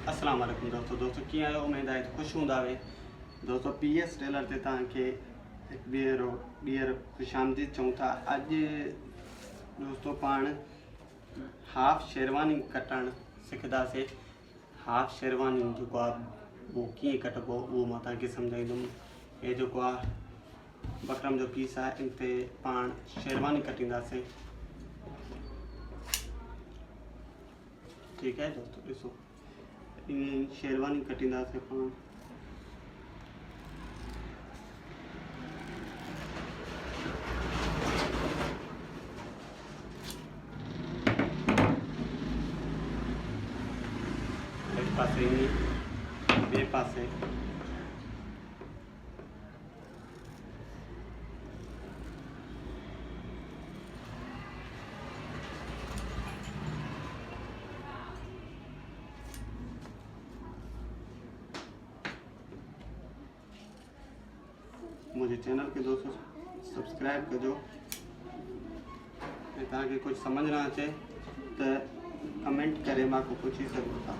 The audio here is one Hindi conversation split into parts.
अस्सलाम वालेकुम दोस्तों कीअं आहियो। उमेद आहे त ख़ुशि हूंदा वे दोस्तों। PS टेलर ते तव्हांखे ॿीहर ख़ुशि आमदीद चऊं था। अॼु दोस्तों पाण हाफ शेरवानी कटणु सिखंदासीं। हाफ शेरवानी जेको आहे उहो कीअं कटिबो उहो मां तव्हांखे सम्झाईंदुमि। हे जेको आहे बकरम जो पीस आहे, इन ते पाण शेरवानी कटींदासीं। ठीक है दोस्तों, ॾिसो ईअं शेरवानी कटींदासीं पाण। एक पासे ईअं, ॿिए पासे मुझे चैनल के दोस्तों सब्सक्राइब कजो। तव्हांखे कुछ समझ ना अचे तो कमेंट करे मां को पूछी सघो था।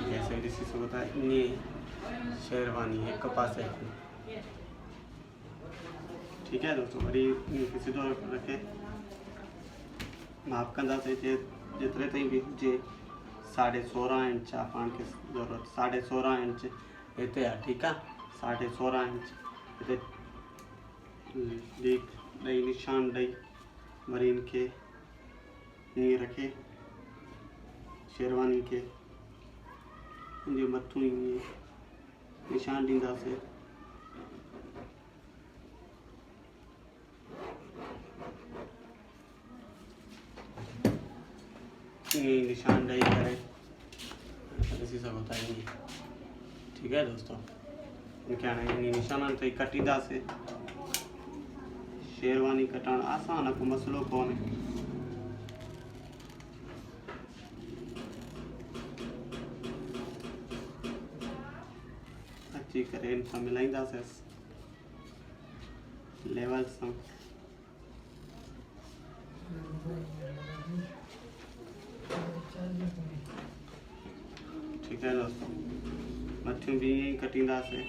जैसे ॾिसी सघो था ईअं शेरवानी हिक पासे थी। ठीक है दोस्तों, वरी ईअं सिधो रखे माप कंदासीं जेतिरे ताईं भी हुजे। 16.5 इंच आहे पाण खे ज़रूरत। 16.5 इंच हिते आहे। ठीक आहे, 16.5 इंच हिते ॾेई निशान ॾेई वरी इनखे ईअं रखे शेरवानी के इनजे मथां ईअं निशान ॾींदासीं। ईअं निशान ॾेई करे ॾिसी सघो था ईअं। ठीक है दोस्तों, इनके हाणे इन निशाननि ते कटींदासीं। शेरवानी कटण आसान आहे, को मसलो कोन्हे। अची करे इन सां मिलाईंदासीं लेवल सां। ठीक है दोस्तों, मथियों भी ईअं ई कटींदासीं।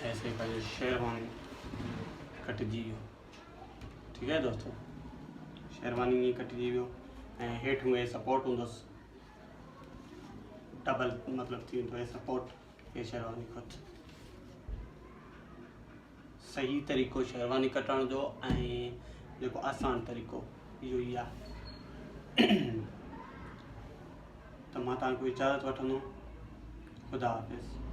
ऐसे ही शेरवानी कटिजी वियो। ठीक है दोस्तों, शेरवानी ईअं कटिजी वियो ऐं हेठि में सपोर्ट हूंदुसि डबल, मतलब थी वेंदो सपोर्ट। ये शेरवानी कट सही तरीक़ो शेरवानी कटण जो ऐं जेको आसान तरीक़ो इहो ई आहे। त मां तव्हांखे इजाज़त वठंदुमि। खुदा हाफ़िज़।